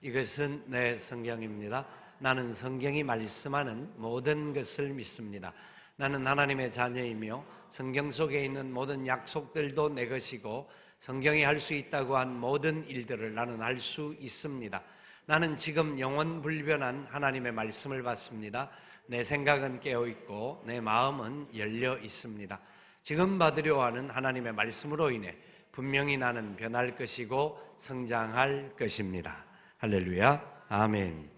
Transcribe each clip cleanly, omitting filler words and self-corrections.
이것은 내 성경입니다. 나는 성경이 말씀하는 모든 것을 믿습니다. 나는 하나님의 자녀이며 성경 속에 있는 모든 약속들도 내 것이고 성경이 할 수 있다고 한 모든 일들을 나는 할 수 있습니다. 나는 지금 영원불변한 하나님의 말씀을 받습니다. 내 생각은 깨어있고 내 마음은 열려 있습니다. 지금 받으려 하는 하나님의 말씀으로 인해 분명히 나는 변할 것이고 성장할 것입니다. 할렐루야, 아멘.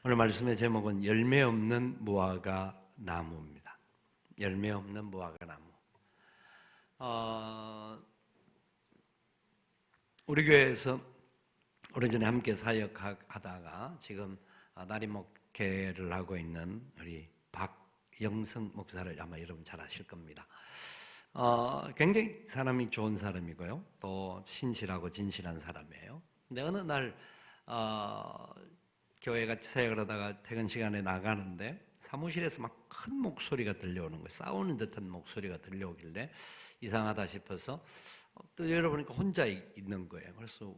오늘 말씀의 제목은 열매 없는 무화과 나무입니다. 열매 없는 무화과 나무. 우리 교회에서 오래전에 함께 사역하다가 지금 담임 목회를 하고 있는 우리 박영성 목사를 아마 여러분 잘 아실 겁니다. 굉장히 사람이 좋은 사람이고요. 또 신실하고 진실한 사람이에요. 근데 어느 날 교회 같이 사역을 하다가 퇴근 시간에 나가는데 사무실에서 막 큰 목소리가 들려오는 거예요. 싸우는 듯한 목소리가 들려오길래 이상하다 싶어서 또 열어보니까 혼자 있는 거예요. 그래서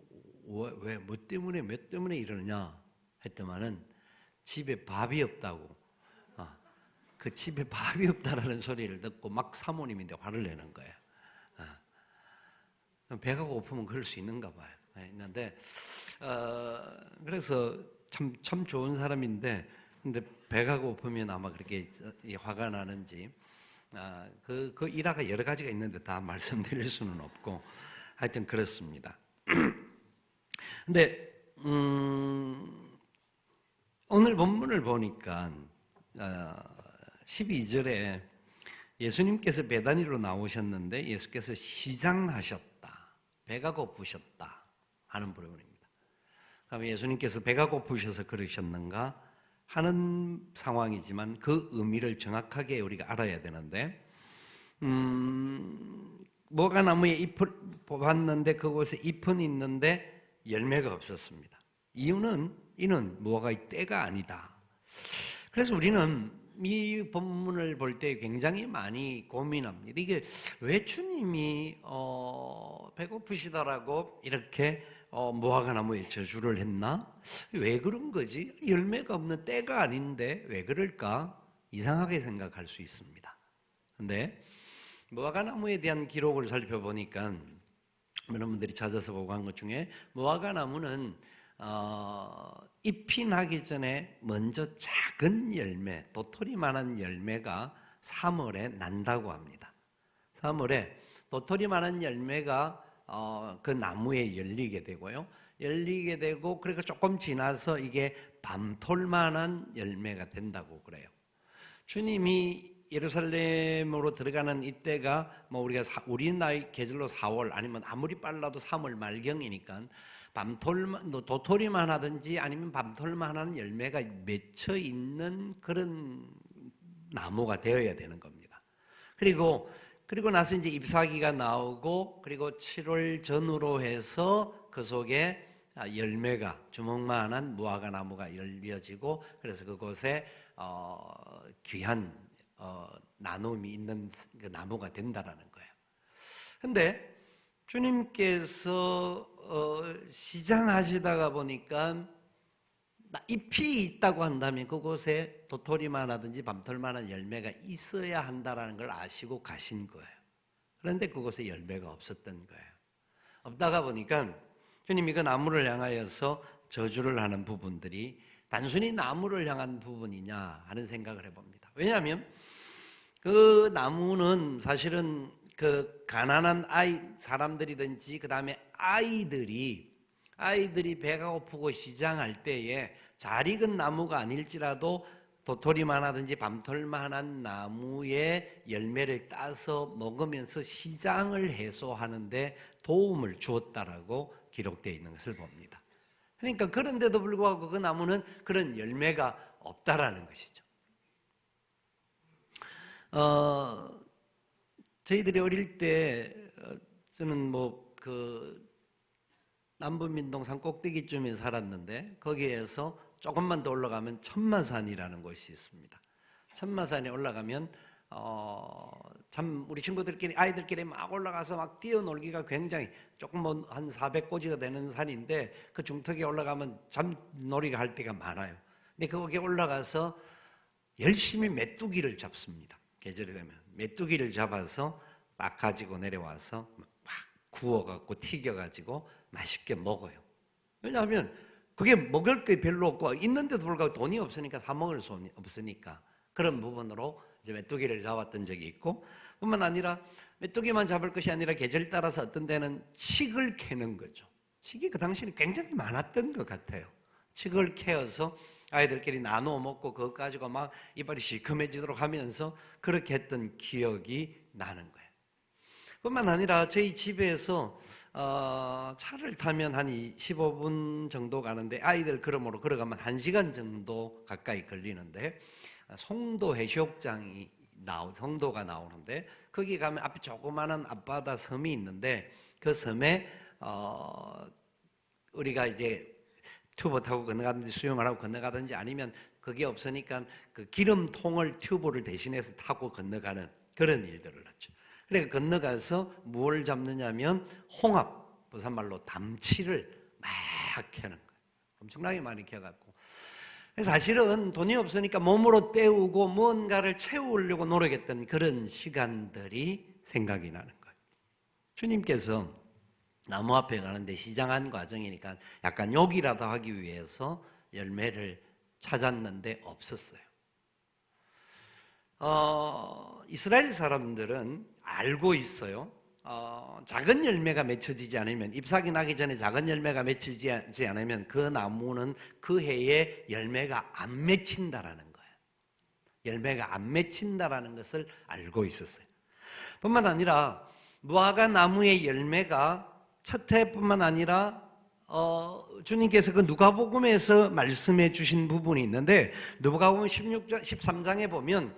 왜 뭐 때문에 몇 때문에 이러느냐 했더만은 집에 밥이 없다고. 그 집에 밥이 없다라는 소리를 듣고 막 사모님인데 화를 내는 거예요. 배가 고프면 그럴 수 있는가 봐요. 있는데 그래서 참 좋은 사람인데 근데 배가 고프면 아마 그렇게 화가 나는지 그 일화가 여러 가지가 있는데 다 말씀드릴 수는 없고 하여튼 그렇습니다. 근데 오늘 본문을 보니까 12절에 예수님께서 베다니로 나오셨는데 예수께서 시장하셨다, 배가 고프셨다 하는 부분입니다. 그럼 예수님께서 배가 고프셔서 그러셨는가 하는 상황이지만 그 의미를 정확하게 우리가 알아야 되는데 무화과 나무에 잎을 뽑았는데 그곳에 잎은 있는데 열매가 없었습니다. 이는 무화과의 때가 아니다. 그래서 우리는 이 본문을 볼 때 굉장히 많이 고민합니다. 이게 왜 주님이 배고프시다라고 이렇게 무화과 나무에 저주를 했나? 왜 그런 거지? 열매가 없는 때가 아닌데 왜 그럴까? 이상하게 생각할 수 있습니다. 근데 무화과 나무에 대한 기록을 살펴보니까 여러분들이 찾아서 보고 한 것 중에 무화과 나무는 잎이 나기 전에 먼저 작은 열매, 도토리만한 열매가 3월에 난다고 합니다. 3월에 도토리만한 열매가 그 나무에 열리게 되고요. 열리게 되고 그러니까 조금 지나서 이게 밤톨만한 열매가 된다고 그래요. 주님이 예루살렘으로 들어가는 이때가 뭐 우리가 우리 나이 계절로 4월 아니면 아무리 빨라도 3월 말경이니까 도토리만 하든지 아니면 밤톨만 하는 열매가 맺혀 있는 그런 나무가 되어야 되는 겁니다. 그리고 나서 이제 잎사귀가 나오고 그리고 7월 전후로 해서 그 속에 열매가 주먹만한 무화과 나무가 열려지고 그래서 그곳에 귀한 나눔이 있는 그 나무가 된다라는 거예요. 근데 주님께서 시장하시다가 보니까 잎이 있다고 한다면 그곳에 도토리만 하든지 밤톨만한 열매가 있어야 한다라는 걸 아시고 가신 거예요. 그런데 그곳에 열매가 없었던 거예요. 없다가 보니까 주님이 그 나무를 향하여서 저주를 하는 부분들이 단순히 나무를 향한 부분이냐 하는 생각을 해봅니다. 왜냐하면 그 나무는 사실은 그 가난한 사람들이든지 그 다음에 아이들이 배가 고프고 시장할 때에 잘 익은 나무가 아닐지라도 도토리만 하든지 밤톨만한 나무의 열매를 따서 먹으면서 시장을 해소하는데 도움을 주었다라고 기록되어 있는 것을 봅니다. 그러니까 그런데도 불구하고 그 나무는 그런 열매가 없다라는 것이죠. 저희들이 어릴 때 저는 남부민동 산 꼭대기쯤에 살았는데 거기에서 조금만 더 올라가면 천마산이라는 곳이 있습니다. 천마산에 올라가면 참 우리 친구들끼리 아이들끼리 막 올라가서 막 뛰어놀기가 굉장히 조금 한 400고지가 되는 산인데 그 중턱에 올라가면 잠놀이가 할 때가 많아요. 근데 거기에 올라가서 열심히 메뚜기를 잡습니다. 계절이 되면 메뚜기를 잡아서 막 가지고 내려와서 막 구워갖고 튀겨가지고 맛있게 먹어요. 왜냐하면 그게 먹을 게 별로 없고 있는데도 불구하고 돈이 없으니까 사 먹을 수 없으니까 그런 부분으로 이제 메뚜기를 잡았던 적이 있고, 뿐만 아니라 메뚜기만 잡을 것이 아니라 계절 따라서 어떤 데는 칡을 캐는 거죠. 칡이 그 당시에는 굉장히 많았던 것 같아요. 칡을 캐어서 아이들끼리 나누어 먹고 그거 가지고 막 이빨이 시커매지도록 하면서 그렇게 했던 기억이 나는 거예요. 뿐만 아니라 저희 집에서 차를 타면 한 15분 정도 가는데 아이들 그러므로 걸어가면 1시간 정도 가까이 걸리는데 송도 해수욕장이 송도가 나오는데 거기 가면 앞에 조그마한 앞바다 섬이 있는데 그 섬에 우리가 이제 튜브 타고 건너가든지 수영을 하고 건너가든지 아니면 그게 없으니까 그 기름통을 튜브를 대신해서 타고 건너가는 그런 일들을 했죠. 그러니까 건너가서 뭘 잡느냐면 홍합, 부산말로 담치를 막 캐는 거예요. 엄청나게 많이 캐갖고. 사실은 돈이 없으니까 몸으로 때우고 뭔가를 채우려고 노력했던 그런 시간들이 생각이 나는 거예요. 주님께서 나무 앞에 가는데 시장한 과정이니까 약간 욕이라도 하기 위해서 열매를 찾았는데 없었어요. 이스라엘 사람들은 알고 있어요. 작은 열매가 맺혀지지 않으면, 잎사귀 나기 전에 작은 열매가 맺히지 않으면 그 나무는 그 해에 열매가 안 맺힌다라는 거예요. 열매가 안 맺힌다라는 것을 알고 있었어요. 뿐만 아니라 무화과 나무의 열매가 첫 해뿐만 아니라 주님께서 그 누가복음에서 말씀해 주신 부분이 있는데, 누가복음 13장에 보면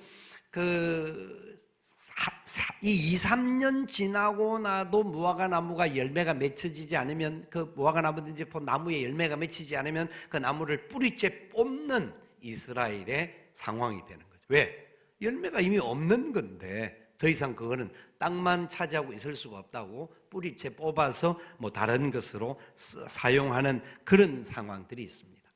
이 2, 3년 지나고 나도 무화과 나무가 열매가 맺혀지지 않으면, 그 무화과 나무든지 나무에 열매가 맺히지 않으면 그 나무를 뿌리째 뽑는 이스라엘의 상황이 되는 거죠. 왜? 열매가 이미 없는 건데 더 이상 그거는 땅만 차지하고 있을 수가 없다고 뿌리채 뽑아서 뭐 다른 것으로 사용하는 그런 상황들이 있습니다.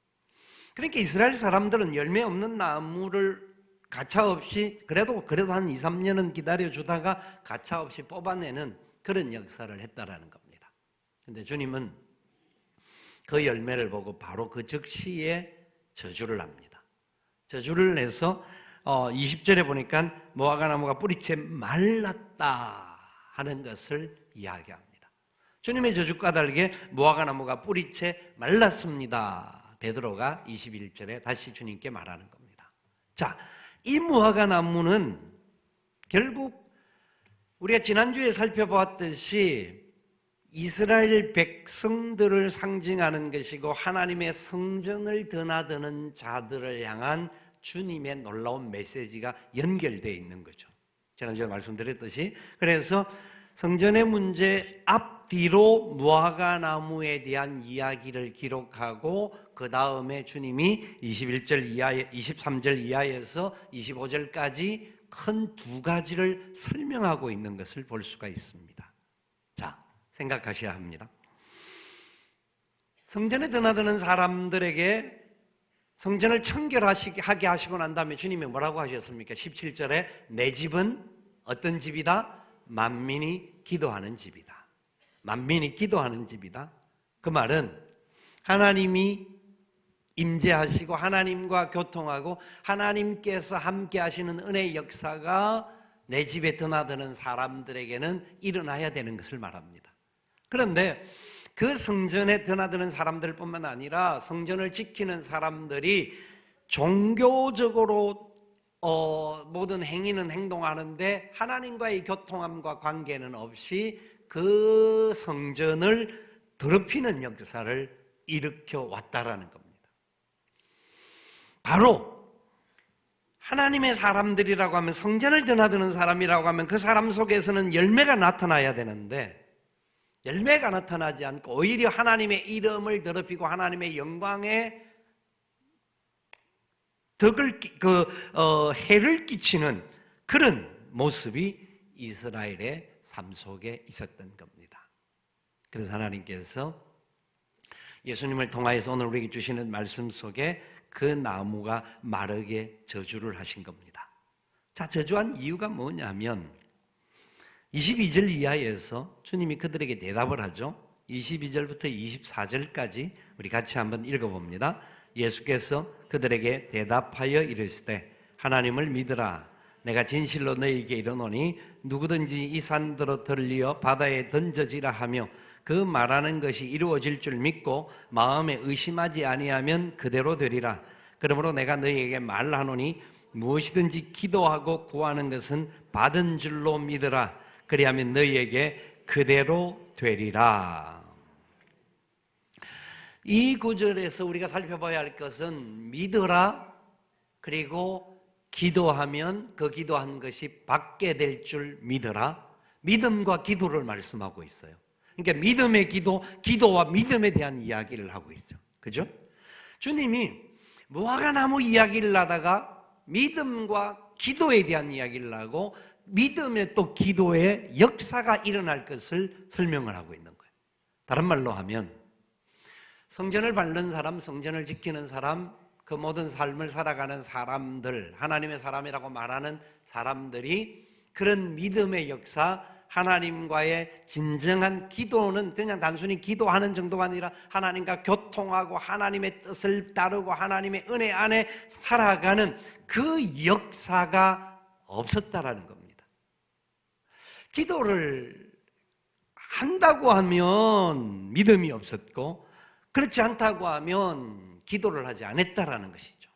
그러니까 이스라엘 사람들은 열매 없는 나무를 가차없이 그래도 한 2, 3년은 기다려주다가 가차없이 뽑아내는 그런 역사를 했다라는 겁니다. 그런데 주님은 그 열매를 보고 바로 그 즉시에 저주를 합니다. 저주를 해서 20절에 보니까 무화과 나무가 뿌리채 말랐다 하는 것을 이야기합니다. 주님의 저주과 다르게 무화과 나무가 뿌리채 말랐습니다. 베드로가 21절에 다시 주님께 말하는 겁니다. 자, 이 무화과 나무는 결국 우리가 지난주에 살펴보았듯이 이스라엘 백성들을 상징하는 것이고 하나님의 성전을 드나드는 자들을 향한 주님의 놀라운 메시지가 연결되어 있는 거죠. 지난주에 말씀드렸듯이. 그래서 성전의 문제 앞뒤로 무화과 나무에 대한 이야기를 기록하고 그 다음에 주님이 21절 이하에 23절 이하에서 25절까지 큰 두 가지를 설명하고 있는 것을 볼 수가 있습니다. 자, 생각하셔야 합니다. 성전에 드나드는 사람들에게 성전을 청결하게 하시고 난 다음에 주님이 뭐라고 하셨습니까? 17절에 내 집은 어떤 집이다? 만민이 기도하는 집이다. 만민이 기도하는 집이다. 그 말은 하나님이 임재하시고 하나님과 교통하고 하나님께서 함께 하시는 은혜의 역사가 내 집에 드나드는 사람들에게는 일어나야 되는 것을 말합니다. 그런데 그 성전에 드나드는 사람들뿐만 아니라 성전을 지키는 사람들이 종교적으로 모든 행위는 행동하는데 하나님과의 교통함과 관계는 없이 그 성전을 더럽히는 역사를 일으켜 왔다라는 겁니다. 바로 하나님의 사람들이라고 하면, 성전을 드나드는 사람이라고 하면 그 사람 속에서는 열매가 나타나야 되는데 열매가 나타나지 않고 오히려 하나님의 이름을 더럽히고 하나님의 영광에 해를 끼치는 그런 모습이 이스라엘의 삶 속에 있었던 겁니다. 그래서 하나님께서 예수님을 통하여서 오늘 우리에게 주시는 말씀 속에 그 나무가 마르게 저주를 하신 겁니다. 자, 저주한 이유가 뭐냐면 22절 이하에서 주님이 그들에게 대답을 하죠. 22절부터 24절까지 우리 같이 한번 읽어봅니다. 예수께서 그들에게 대답하여 이르시되 하나님을 믿으라. 내가 진실로 너희에게 이르노니 누구든지 이 산더러 들리어 바다에 던져지라 하며 그 말하는 것이 이루어질 줄 믿고 마음에 의심하지 아니하면 그대로 되리라. 그러므로 내가 너희에게 말하노니 무엇이든지 기도하고 구하는 것은 받은 줄로 믿으라. 그리하면 너희에게 그대로 되리라. 이 구절에서 우리가 살펴봐야 할 것은 믿으라, 그리고 기도하면 그 기도한 것이 받게 될 줄 믿으라. 믿음과 기도를 말씀하고 있어요. 그러니까 믿음의 기도, 기도와 믿음에 대한 이야기를 하고 있죠. 그죠? 주님이 무화과나무 이야기를 하다가 믿음과 기도에 대한 이야기를 하고 믿음의 또 기도의 역사가 일어날 것을 설명을 하고 있는 거예요. 다른 말로 하면 성전을 밟는 사람, 성전을 지키는 사람, 그 모든 삶을 살아가는 사람들, 하나님의 사람이라고 말하는 사람들이 그런 믿음의 역사, 하나님과의 진정한 기도는 그냥 단순히 기도하는 정도가 아니라 하나님과 교통하고 하나님의 뜻을 따르고 하나님의 은혜 안에 살아가는 그 역사가 없었다라는 겁니다. 기도를 한다고 하면 믿음이 없었고 그렇지 않다고 하면 기도를 하지 않았다라는 것이죠.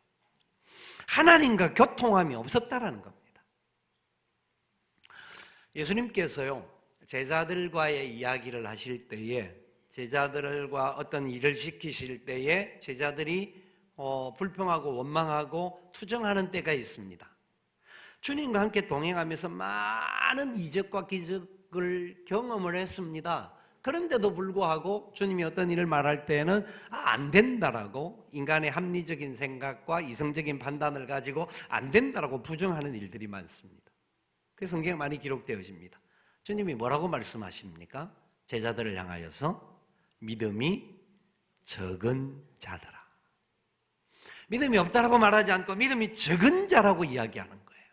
하나님과 교통함이 없었다라는 겁니다. 예수님께서요, 제자들과의 이야기를 하실 때에, 제자들과 어떤 일을 시키실 때에 제자들이 불평하고 원망하고 투정하는 때가 있습니다. 주님과 함께 동행하면서 많은 이적과 기적을 경험을 했습니다. 그런데도 불구하고 주님이 어떤 일을 말할 때는 안 된다라고, 인간의 합리적인 생각과 이성적인 판단을 가지고 안 된다라고 부정하는 일들이 많습니다. 그래서 성경에 많이 기록되어집니다. 주님이 뭐라고 말씀하십니까? 제자들을 향하여서 믿음이 적은 자들아. 믿음이 없다라고 말하지 않고 믿음이 적은 자라고 이야기하는 거예요.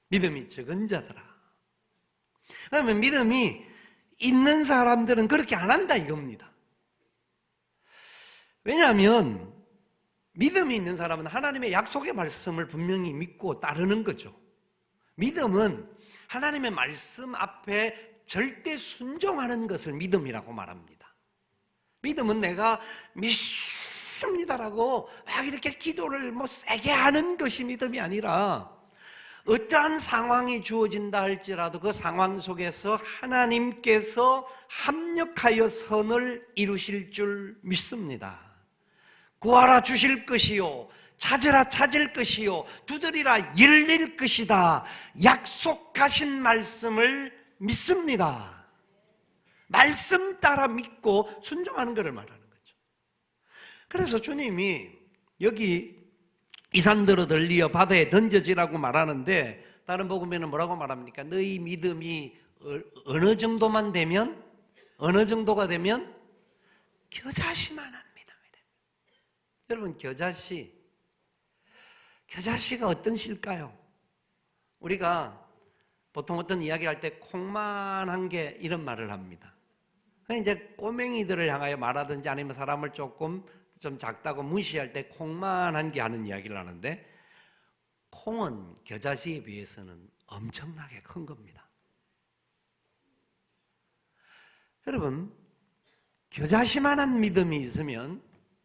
믿음이 적은 자들아. 그러면 믿음이 있는 사람들은 그렇게 안 한다 이겁니다. 왜냐하면 믿음이 있는 사람은 하나님의 약속의 말씀을 분명히 믿고 따르는 거죠. 믿음은 하나님의 말씀 앞에 절대 순종하는 것을 믿음이라고 말합니다. 믿음은 내가 믿습니다라고 막 이렇게 기도를 세게 하는 것이 믿음이 아니라 어떠한 상황이 주어진다 할지라도 그 상황 속에서 하나님께서 합력하여 선을 이루실 줄 믿습니다. 구하라 주실 것이요, 찾으라 찾을 것이요, 두드리라 열릴 것이다. 약속하신 말씀을 믿습니다. 말씀 따라 믿고 순종하는 것을 말하는 거죠. 그래서 주님이 여기 이 산더러 들리어 바다에 던져지라고 말하는데, 다른 복음에는 뭐라고 말합니까? 너희 믿음이 어느 정도만 되면, 어느 정도가 되면 겨자씨만한 믿음이 됩니다. 여러분, 겨자씨가 어떤 씨일까요? 우리가 보통 어떤 이야기를 할 때 콩만한 게 이런 말을 합니다. 이제 꼬맹이들을 향하여 말하든지 아니면 사람을 조금 좀 작다고 무시할 때 콩만한 게 하는 이야기를 하는데, 콩은 겨자씨에 비해서는 엄청나게 큰 겁니다. 여러분, 겨자씨만한 믿음이 있으면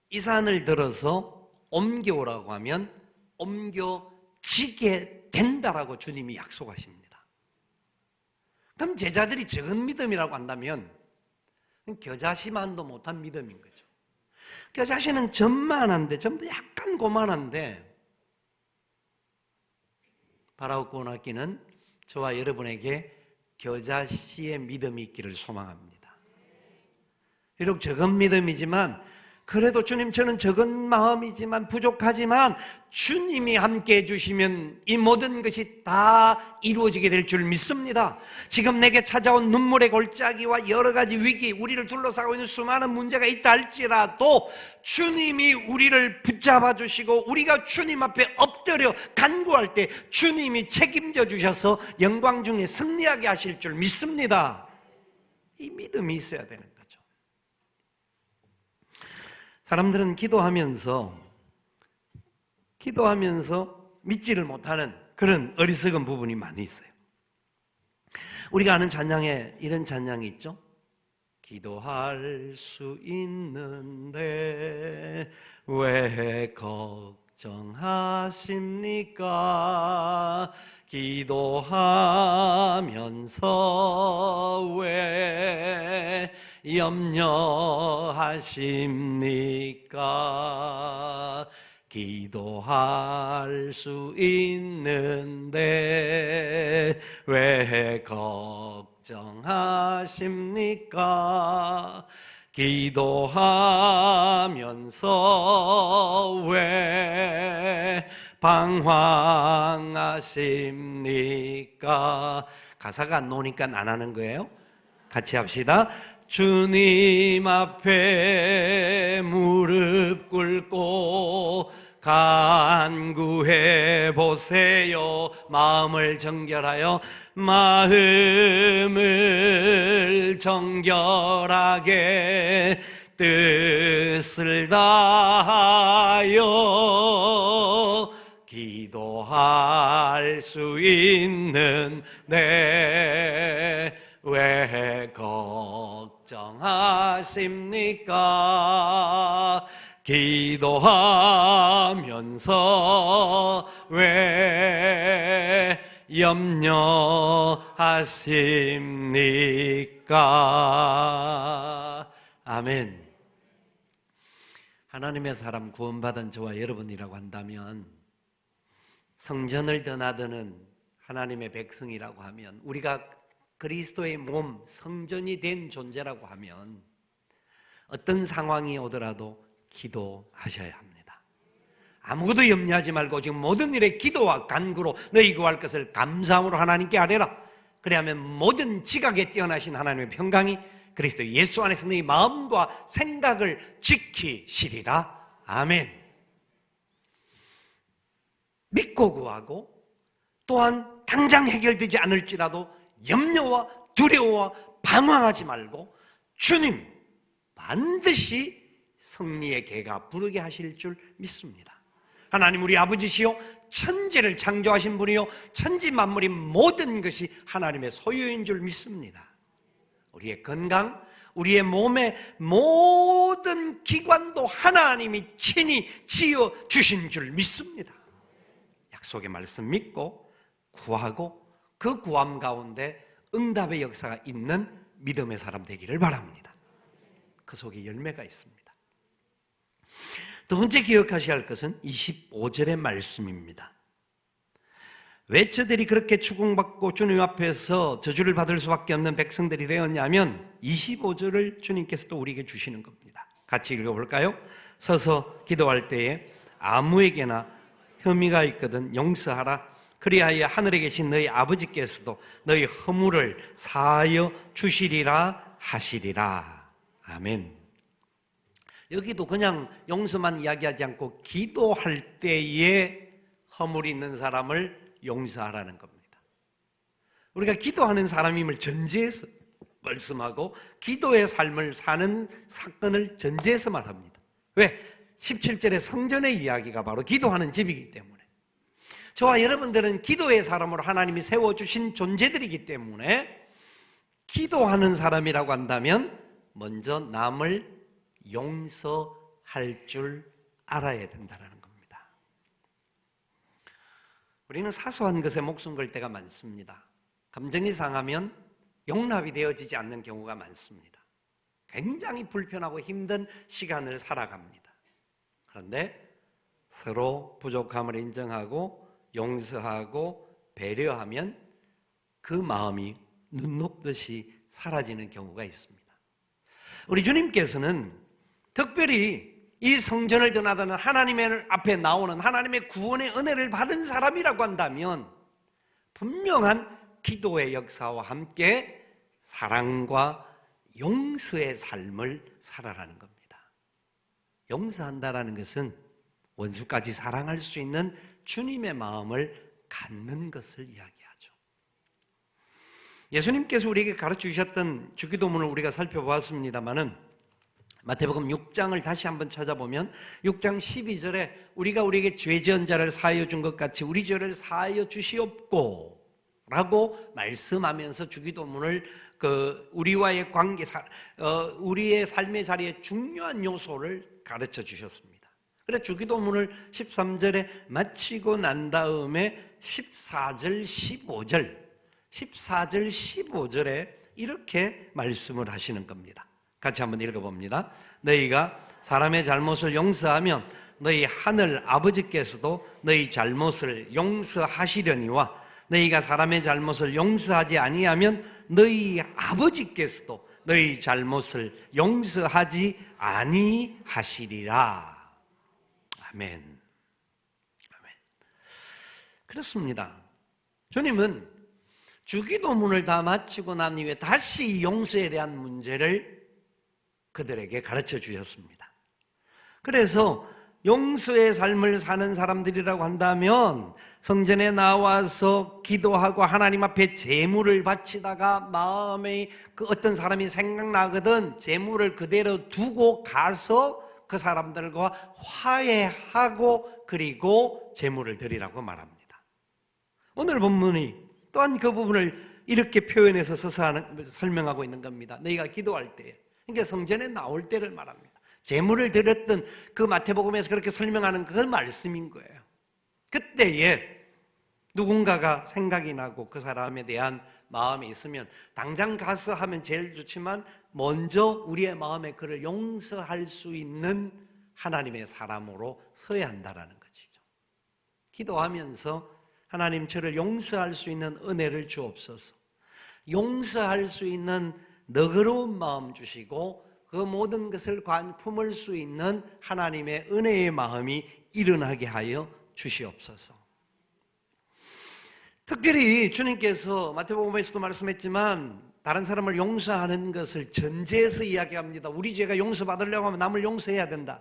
이 산을 들어서 옮겨오라고 하면 옮겨지게 된다라고 주님이 약속하십니다. 그럼 제자들이 적은 믿음이라고 한다면 겨자씨만도 못한 믿음인 거죠. 겨자씨는 점만한데, 점도 약간 고만한데, 바라고 고나기는 저와 여러분에게 겨자씨의 믿음이 있기를 소망합니다. 비록 적은 믿음이지만 그래도 주님, 저는 적은 마음이지만 부족하지만 주님이 함께 해주시면 이 모든 것이 다 이루어지게 될 줄 믿습니다. 지금 내게 찾아온 눈물의 골짜기와 여러 가지 위기, 우리를 둘러싸고 있는 수많은 문제가 있다 할지라도 주님이 우리를 붙잡아 주시고 우리가 주님 앞에 엎드려 간구할 때 주님이 책임져 주셔서 영광 중에 승리하게 하실 줄 믿습니다. 이 믿음이 있어야 되는 거죠. 사람들은 기도하면서 믿지를 못하는 그런 어리석은 부분이 많이 있어요. 우리가 아는 찬양에 이런 찬양이 있죠. 기도할 수 있는데 왜 걱정하십니까? 기도하면서 왜 염려하십니까? 기도할 수 있는데 왜 걱정하십니까? 기도하면서 왜 방황하십니까? 가사가 안 나오니까 안 하는 거예요. 같이 합시다. 주님 앞에 무릎 꿇고 간구해 보세요. 마음을 정결하여 마음을 정결하게 뜻을 다하여 기도할 수 있는데 왜 걱정하십니까? 기도하면서 왜 염려하십니까? 아멘. 하나님의 사람 구원받은 저와 여러분이라고 한다면, 성전을 드나드는 하나님의 백성이라고 하면, 우리가 그리스도의 몸, 성전이 된 존재라고 하면 어떤 상황이 오더라도 기도하셔야 합니다. 아무것도 염려하지 말고 지금 모든 일에 기도와 간구로 너희 구할 것을 감사함으로 하나님께 아뢰라. 그래야면 모든 지각에 뛰어나신 하나님의 평강이 그리스도 예수 안에서 너희 마음과 생각을 지키시리라. 아멘. 믿고 구하고 또한 당장 해결되지 않을지라도 염려와 두려워와 방황하지 말고 주님 반드시 승리의 개가 부르게 하실 줄 믿습니다. 하나님 우리 아버지시요 천지를 창조하신 분이요 천지 만물인 모든 것이 하나님의 소유인 줄 믿습니다. 우리의 건강, 우리의 몸의 모든 기관도 하나님이 친히 지어 주신 줄 믿습니다. 약속의 말씀 믿고 구하고 그 구함 가운데 응답의 역사가 있는 믿음의 사람 되기를 바랍니다. 그 속에 열매가 있습니다. 두 번째 기억하셔야 할 것은 25절의 말씀입니다. 왜 저들이 그렇게 추궁받고 주님 앞에서 저주를 받을 수밖에 없는 백성들이 되었냐면 25절을 주님께서 또 우리에게 주시는 겁니다. 같이 읽어볼까요? 서서 기도할 때에 아무에게나 혐의가 있거든 용서하라. 그리하여 하늘에 계신 너희 아버지께서도 너희 허물을 사하여 주시리라 하시리라. 아멘. 여기도 그냥 용서만 이야기하지 않고 기도할 때에 허물이 있는 사람을 용서하라는 겁니다. 우리가 기도하는 사람임을 전제해서 말씀하고 기도의 삶을 사는 사건을 전제해서 말합니다. 왜? 17절의 성전의 이야기가 바로 기도하는 집이기 때문에, 저와 여러분들은 기도의 사람으로 하나님이 세워주신 존재들이기 때문에 기도하는 사람이라고 한다면 먼저 남을 용서할 줄 알아야 된다는 겁니다. 우리는 사소한 것에 목숨 걸 때가 많습니다. 감정이 상하면 용납이 되어지지 않는 경우가 많습니다. 굉장히 불편하고 힘든 시간을 살아갑니다. 그런데 서로 부족함을 인정하고 용서하고 배려하면 그 마음이 눈 녹듯이 사라지는 경우가 있습니다. 우리 주님께서는 특별히 이 성전을 드나드는 하나님의 앞에 나오는 하나님의 구원의 은혜를 받은 사람이라고 한다면 분명한 기도의 역사와 함께 사랑과 용서의 삶을 살아라는 겁니다. 용서한다라는 것은 원수까지 사랑할 수 있는 주님의 마음을 갖는 것을 이야기하죠. 예수님께서 우리에게 가르쳐 주셨던 주기도문을 우리가 살펴보았습니다마는 마태복음 6장을 다시 한번 찾아보면 6장 12절에 우리가 우리에게 죄 지은 자를 사하여 준 것 같이 우리 죄를 사하여 주시옵고 라고 말씀하면서 주기도문을 우리와의 관계, 우리의 삶의 자리에 중요한 요소를 가르쳐 주셨습니다. 그래서 주기도문을 13절에 마치고 난 다음에 14절, 15절에 이렇게 말씀을 하시는 겁니다. 같이 한번 읽어봅니다. 너희가 사람의 잘못을 용서하면 너희 하늘 아버지께서도 너희 잘못을 용서하시려니와 너희가 사람의 잘못을 용서하지 아니하면 너희 아버지께서도 너희 잘못을 용서하지 아니하시리라. 아멘. 아멘. 그렇습니다. 주님은 주기도문을 다 마치고 난 이후에 다시 용서에 대한 문제를 그들에게 가르쳐 주셨습니다. 그래서 용서의 삶을 사는 사람들이라고 한다면 성전에 나와서 기도하고 하나님 앞에 제물을 바치다가 마음에 어떤 사람이 생각나거든 제물을 그대로 두고 가서 그 사람들과 화해하고 그리고 제물을 드리라고 말합니다. 오늘 본문이 또한 그 부분을 이렇게 표현해서 설명하고 있는 겁니다. 너희가 기도할 때, 그러니까 성전에 나올 때를 말합니다. 제물을 드렸던 그 마태복음에서 그렇게 설명하는 그 말씀인 거예요. 그때에 누군가가 생각이 나고 그 사람에 대한 마음이 있으면 당장 가서 하면 제일 좋지만 먼저 우리의 마음에 그를 용서할 수 있는 하나님의 사람으로 서야 한다는 것이죠. 기도하면서 하나님 저를 용서할 수 있는 은혜를 주옵소서. 용서할 수 있는 너그러운 마음 주시고 그 모든 것을 품을 수 있는 하나님의 은혜의 마음이 일어나게 하여 주시옵소서. 특별히 주님께서 마태복음에서도 말씀했지만 다른 사람을 용서하는 것을 전제해서 이야기합니다. 우리 죄가 용서받으려고 하면 남을 용서해야 된다.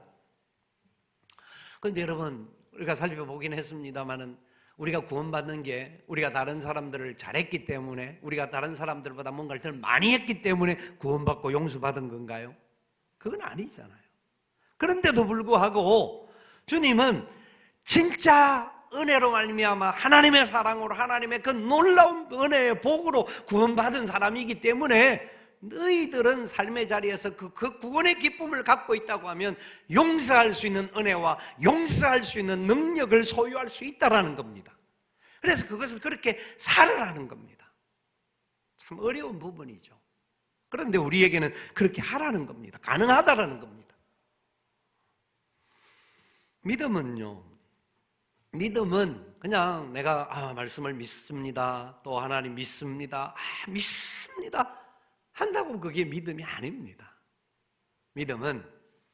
그런데 여러분 우리가 살펴보긴 했습니다마는 우리가 구원받는 게 우리가 다른 사람들을 잘했기 때문에 우리가 다른 사람들보다 뭔가를 더 많이 했기 때문에 구원받고 용서받은 건가요? 그건 아니잖아요. 그런데도 불구하고 주님은 진짜 은혜로 말미암아 하나님의 사랑으로 하나님의 그 놀라운 은혜의 복으로 구원받은 사람이기 때문에 너희들은 삶의 자리에서 그 구원의 기쁨을 갖고 있다고 하면 용서할 수 있는 은혜와 용서할 수 있는 능력을 소유할 수 있다라는 겁니다. 그래서 그것을 그렇게 살아라는 겁니다. 참 어려운 부분이죠. 그런데 우리에게는 그렇게 하라는 겁니다. 가능하다라는 겁니다. 믿음은 그냥 내가 말씀을 믿습니다. 또 하나님 믿습니다. 믿습니다. 한다고 그게 믿음이 아닙니다. 믿음은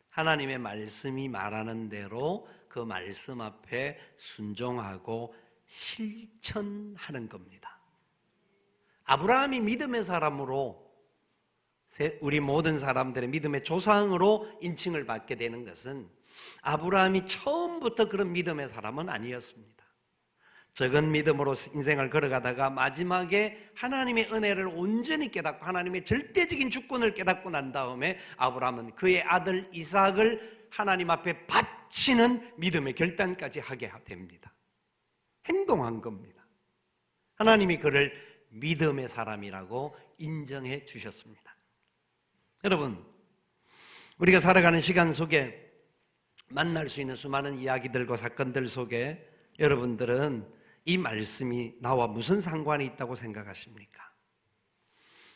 하나님의 말씀이 말하는 대로 그 말씀 앞에 순종하고 실천하는 겁니다. 아브라함이 믿음의 사람으로 우리 모든 사람들의 믿음의 조상으로 인칭을 받게 되는 것은 아브라함이 처음부터 그런 믿음의 사람은 아니었습니다. 적은 믿음으로 인생을 걸어가다가 마지막에 하나님의 은혜를 온전히 깨닫고 하나님의 절대적인 주권을 깨닫고 난 다음에 아브라함은 그의 아들 이삭을 하나님 앞에 바치는 믿음의 결단까지 하게 됩니다. 행동한 겁니다. 하나님이 그를 믿음의 사람이라고 인정해 주셨습니다. 여러분, 우리가 살아가는 시간 속에 만날 수 있는 수많은 이야기들과 사건들 속에 여러분들은 이 말씀이 나와 무슨 상관이 있다고 생각하십니까?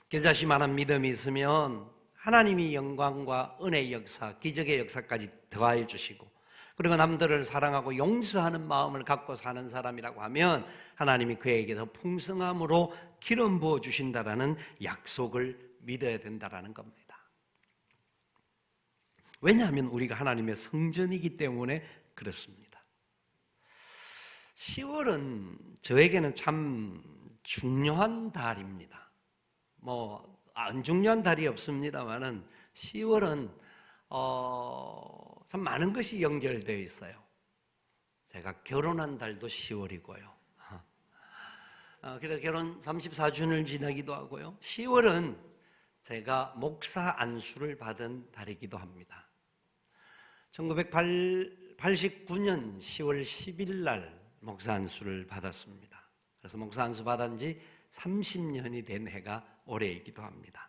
겨자씨만한 믿음이 있으면 하나님이 영광과 은혜의 역사, 기적의 역사까지 더하여 주시고 그리고 남들을 사랑하고 용서하는 마음을 갖고 사는 사람이라고 하면 하나님이 그에게 더 풍성함으로 기름 부어 주신다라는 약속을 믿어야 된다라는 겁니다. 왜냐하면 우리가 하나님의 성전이기 때문에 그렇습니다. 10월은 저에게는 참 중요한 달입니다. 안 중요한 달이 없습니다만은 10월은 참 많은 것이 연결되어 있어요. 제가 결혼한 달도 10월이고요. 그래서 결혼 34주년을 지나기도 하고요. 10월은 제가 목사 안수를 받은 달이기도 합니다. 1989년 10월 10일 날 목사 안수를 받았습니다. 그래서 목사 안수 받은 지 30년이 된 해가 올해이기도 합니다.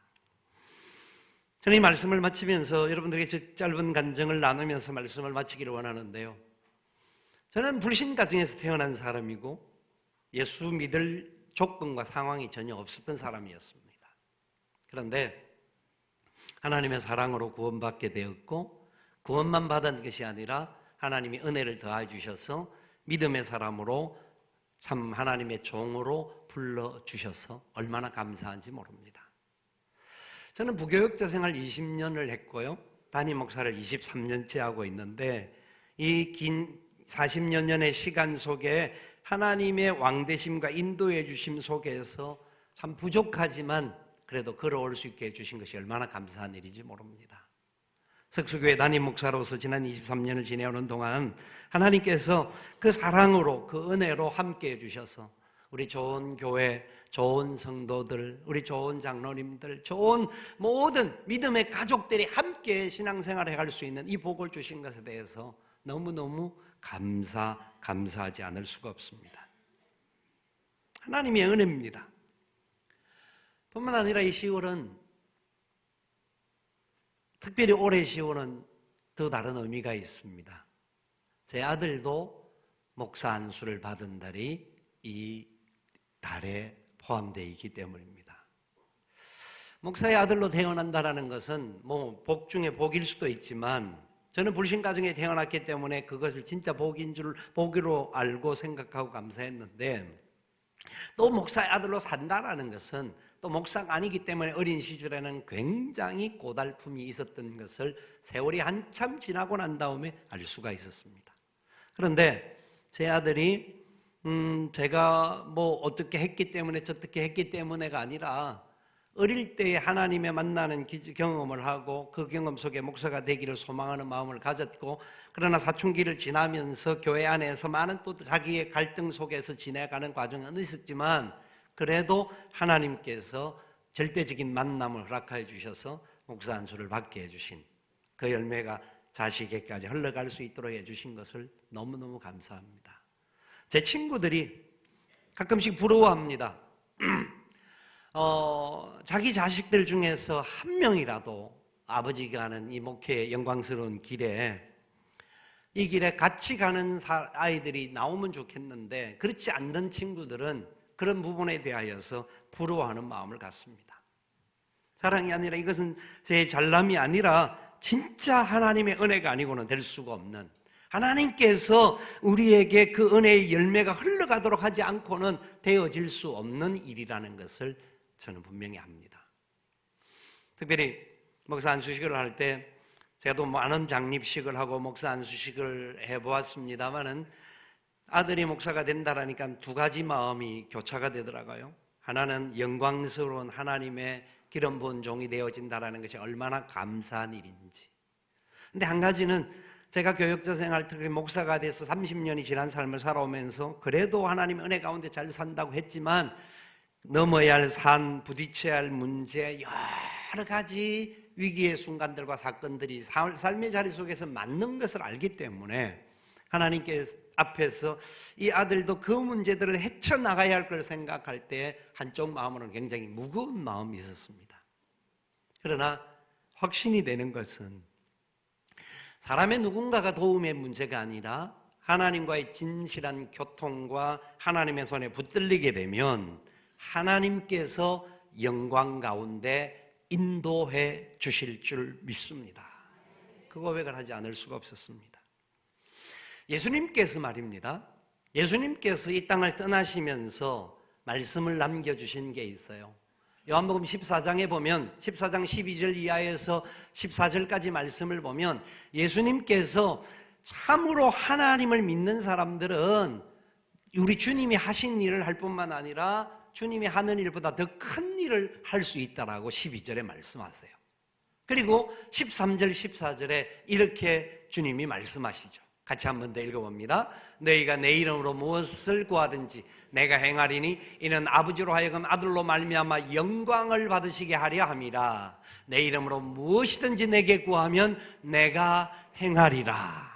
저는 이 말씀을 마치면서 여러분들에게 짧은 간증을 나누면서 말씀을 마치기를 원하는데요. 저는 불신 가정에서 태어난 사람이고 예수 믿을 조건과 상황이 전혀 없었던 사람이었습니다. 그런데 하나님의 사랑으로 구원받게 되었고, 구원만 받은 것이 아니라 하나님이 은혜를 더해 주셔서 믿음의 사람으로 참 하나님의 종으로 불러주셔서 얼마나 감사한지 모릅니다. 저는 부교육자 생활 20년을 했고요. 담임 목사를 23년째 하고 있는데, 이 긴 40년의 시간 속에 하나님의 왕되심과 인도해 주심 속에서 참 부족하지만 그래도 걸어올 수 있게 해주신 것이 얼마나 감사한 일인지 모릅니다. 석수교회 담임 목사로서 지난 23년을 지내오는 동안 하나님께서 그 사랑으로, 그 은혜로 함께 해주셔서 우리 좋은 교회, 좋은 성도들, 우리 좋은 장로님들, 좋은 모든 믿음의 가족들이 함께 신앙생활을 해갈 수 있는 이 복을 주신 것에 대해서 너무너무 감사하지 않을 수가 없습니다. 하나님의 은혜입니다. 뿐만 아니라 이 10월은, 특별히 올해 10월은 더 다른 의미가 있습니다. 제 아들도 목사 안수를 받은 달이 이 달에 포함되어 있기 때문입니다. 목사의 아들로 태어난다는 것은 복 중에 복일 수도 있지만, 저는 불신 가정에 태어났기 때문에 그것을 진짜 복으로 알고 생각하고 감사했는데, 또 목사의 아들로 산다라는 것은 또 목사가 아니기 때문에 어린 시절에는 굉장히 고달픔이 있었던 것을 세월이 한참 지나고 난 다음에 알 수가 있었습니다. 그런데 제 아들이 제가 어떻게 했기 때문에 저떻게 했기 때문에가 아니라 어릴 때 하나님의 만나는 경험을 하고 그 경험 속에 목사가 되기를 소망하는 마음을 가졌고, 그러나 사춘기를 지나면서 교회 안에서 많은 또 자기의 갈등 속에서 지내가는 과정은 있었지만, 그래도 하나님께서 절대적인 만남을 허락해 주셔서 목사 안수를 받게 해주신 그 열매가 자식에게까지 흘러갈 수 있도록 해주신 것을 너무너무 감사합니다. 제 친구들이 가끔씩 부러워합니다. 자기 자식들 중에서 한 명이라도 아버지가 하는 이 목회의 영광스러운 길에, 이 길에 같이 가는 아이들이 나오면 좋겠는데, 그렇지 않는 친구들은 그런 부분에 대하여서 부러워하는 마음을 갖습니다. 자랑이 아니라, 이것은 제 잘남이 아니라 진짜 하나님의 은혜가 아니고는 될 수가 없는, 하나님께서 우리에게 그 은혜의 열매가 흘러가도록 하지 않고는 되어질 수 없는 일이라는 것을 저는 분명히 압니다. 특별히 목사 안수식을 할 때 제가 또 많은 장립식을 하고 목사 안수식을 해보았습니다만은, 아들이 목사가 된다라니까 두 가지 마음이 교차가 되더라고요. 하나는 영광스러운 하나님의 기름 부은 종이 되어진다라는 것이 얼마나 감사한 일인지. 근데 한 가지는 제가 교역자 생활, 특히 목사가 돼서 30년이 지난 삶을 살아오면서 그래도 하나님의 은혜 가운데 잘 산다고 했지만, 넘어야 할 산, 부딪혀야 할 문제, 여러 가지 위기의 순간들과 사건들이 삶의 자리 속에서 맞는 것을 알기 때문에 하나님께 앞에서 이 아들도 그 문제들을 헤쳐나가야 할 걸 생각할 때 한쪽 마음으로는 굉장히 무거운 마음이 있었습니다. 그러나 확신이 되는 것은 사람의 누군가가 도움의 문제가 아니라 하나님과의 진실한 교통과 하나님의 손에 붙들리게 되면 하나님께서 영광 가운데 인도해 주실 줄 믿습니다. 그 고백을 하지 않을 수가 없었습니다. 예수님께서 말입니다. 예수님께서 이 땅을 떠나시면서 말씀을 남겨주신 게 있어요. 요한복음 14장에 보면 14장 12절 이하에서 14절까지 말씀을 보면 예수님께서 참으로 하나님을 믿는 사람들은 우리 주님이 하신 일을 할 뿐만 아니라 주님이 하는 일보다 더 큰 일을 할 수 있다라고 12절에 말씀하세요. 그리고 13절 14절에 이렇게 주님이 말씀하시죠. 같이 한번 더 읽어봅니다. 너희가 내 이름으로 무엇을 구하든지 내가 행하리니 이는 아버지로 하여금 아들로 말미암아 영광을 받으시게 하려 함이라. 내 이름으로 무엇이든지 내게 구하면 내가 행하리라.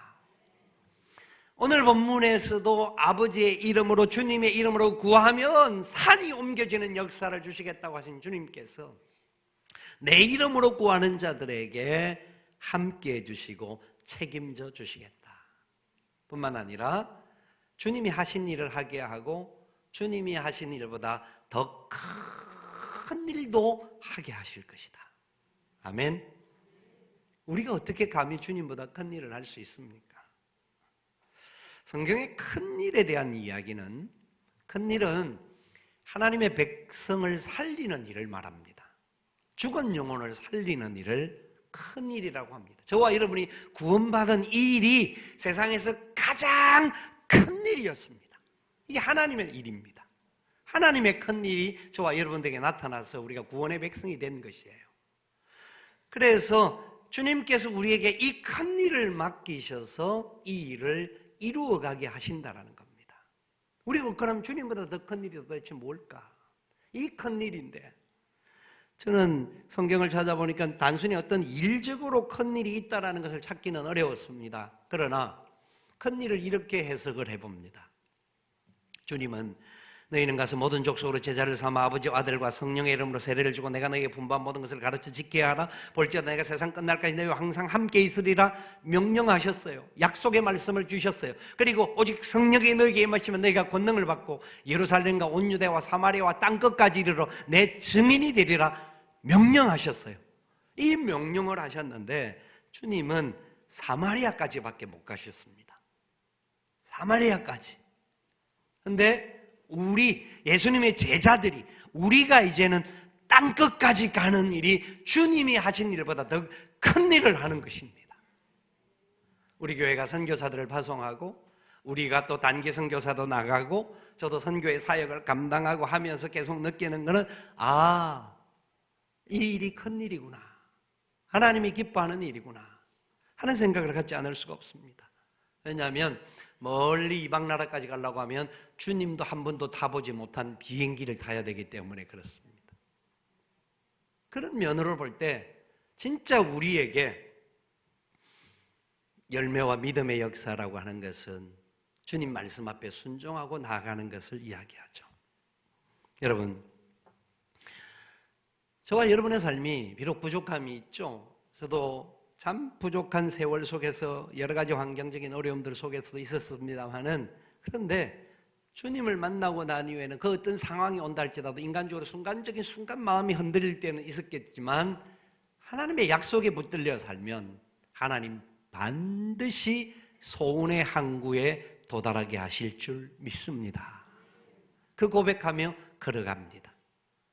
오늘 본문에서도 아버지의 이름으로 주님의 이름으로 구하면 산이 옮겨지는 역사를 주시겠다고 하신 주님께서 내 이름으로 구하는 자들에게 함께해 주시고 책임져 주시겠다 뿐만 아니라 주님이 하신 일을 하게 하고 주님이 하신 일보다 더 큰 일도 하게 하실 것이다. 아멘. 우리가 어떻게 감히 주님보다 큰 일을 할 수 있습니까? 성경의 큰 일에 대한 이야기는, 큰 일은 하나님의 백성을 살리는 일을 말합니다. 죽은 영혼을 살리는 일을 큰 일이라고 합니다. 저와 여러분이 구원받은 이 일이 세상에서 가장 큰 일이었습니다. 이게 하나님의 일입니다. 하나님의 큰 일이 저와 여러분에게 나타나서 우리가 구원의 백성이 된 것이에요. 그래서 주님께서 우리에게 이 큰 일을 맡기셔서 이 일을 이루어가게 하신다라는 겁니다. 우리가 그럼 주님보다 더 큰 일이 도대체 뭘까? 이 큰 일인데, 저는 성경을 찾아보니까 단순히 어떤 일적으로 큰 일이 있다라는 것을 찾기는 어려웠습니다. 그러나 큰 일을 이렇게 해석을 해봅니다. 주님은 너희는 가서 모든 족속으로 제자를 삼아 아버지와 아들과 성령의 이름으로 세례를 주고 내가 너희에게 분부한 모든 것을 가르쳐 지켜야 하라. 볼지어다 내가 세상 끝날까지 너희와 항상 함께 있으리라 명령하셨어요. 약속의 말씀을 주셨어요. 그리고 오직 성령이 너희에게 임하시면 너희가 권능을 받고 예루살렘과 온 유대와 사마리아와 땅끝까지 이르러 내 증인이 되리라 명령하셨어요. 이 명령을 하셨는데 주님은 사마리아까지밖에 못 가셨습니다. 사마리아까지. 근데 우리 예수님의 제자들이, 우리가 이제는 땅끝까지 가는 일이 주님이 하신 일보다 더 큰 일을 하는 것입니다. 우리 교회가 선교사들을 파송하고 우리가 또 단기 선교사도 나가고 저도 선교의 사역을 감당하고 하면서 계속 느끼는 것은 이 일이 큰 일이구나, 하나님이 기뻐하는 일이구나 하는 생각을 갖지 않을 수가 없습니다. 왜냐하면 멀리 이방 나라까지 가려고 하면 주님도 한 번도 타보지 못한 비행기를 타야 되기 때문에 그렇습니다. 그런 면으로 볼 때 진짜 우리에게 열매와 믿음의 역사라고 하는 것은 주님 말씀 앞에 순종하고 나아가는 것을 이야기하죠. 여러분, 저와 여러분의 삶이 비록 부족함이 있죠. 저도 참 부족한 세월 속에서 여러 가지 환경적인 어려움들 속에서도 있었습니다만은, 그런데 주님을 만나고 난 이후에는 그 어떤 상황이 온다 할지라도 인간적으로 순간적인 마음이 흔들릴 때는 있었겠지만 하나님의 약속에 붙들려 살면 하나님 반드시 소원의 항구에 도달하게 하실 줄 믿습니다. 그 고백하며 걸어갑니다.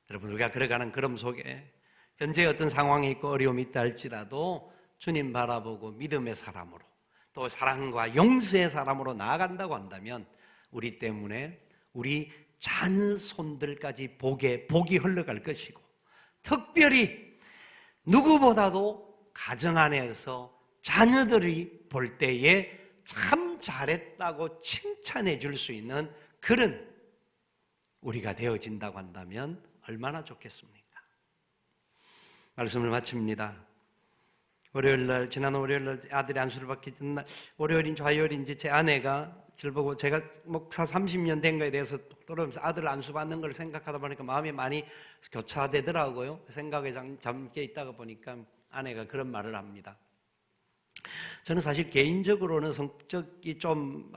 여러분, 우리가 걸어가는 걸음 속에 현재 어떤 상황이 있고 어려움이 있다 할지라도 주님 바라보고 믿음의 사람으로 또 사랑과 용서의 사람으로 나아간다고 한다면 우리 때문에 우리 자녀 손들까지 복이 흘러갈 것이고, 특별히 누구보다도 가정 안에서 자녀들이 볼 때에 참 잘했다고 칭찬해 줄 수 있는 그런 우리가 되어진다고 한다면 얼마나 좋겠습니까? 말씀을 마칩니다. 월요일날, 지난 월요일날 아들이 안수를 받기 전날, 월요일인지 화요일인지 제 아내가 저를 보고, 제가 목사 30년 된 거에 대해서 떠오르면서 아들 안수 받는 걸 생각하다 보니까 마음이 많이 교차되더라고요. 생각에 잠겨 있다가 보니까 아내가 그런 말을 합니다. 저는 사실 개인적으로는 성격이 좀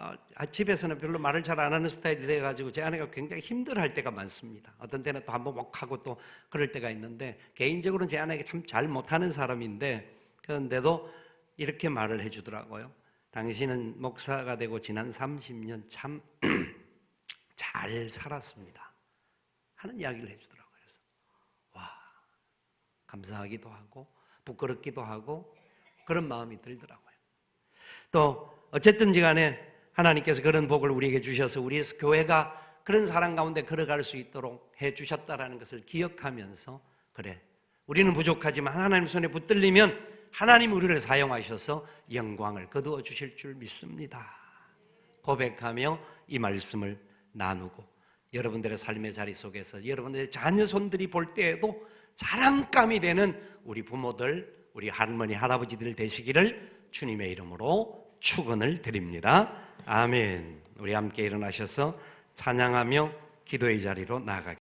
집에서는 별로 말을 잘 안 하는 스타일이 돼가지고 제 아내가 굉장히 힘들어할 때가 많습니다. 어떤 때는 또 한번 목 하고 또 그럴 때가 있는데, 개인적으로는 제 아내가 참 잘 못하는 사람인데, 그런데도 이렇게 말을 해주더라고요. 당신은 목사가 되고 지난 30년 참 잘 살았습니다 하는 이야기를 해주더라고요. 그래서 감사하기도 하고 부끄럽기도 하고 그런 마음이 들더라고요. 또 어쨌든지 간에 하나님께서 그런 복을 우리에게 주셔서 우리 교회가 그런 사랑 가운데 걸어갈 수 있도록 해 주셨다라는 것을 기억하면서, 그래, 우리는 부족하지만 하나님 손에 붙들리면 하나님 우리를 사용하셔서 영광을 거두어 주실 줄 믿습니다. 고백하며 이 말씀을 나누고 여러분들의 삶의 자리 속에서 여러분들의 자녀 손들이 볼 때에도 자랑감이 되는 우리 부모들, 우리 할머니, 할아버지들 되시기를 주님의 이름으로 축원을 드립니다. 아멘. 우리 함께 일어나셔서 찬양하며 기도의 자리로 나아가겠습니다.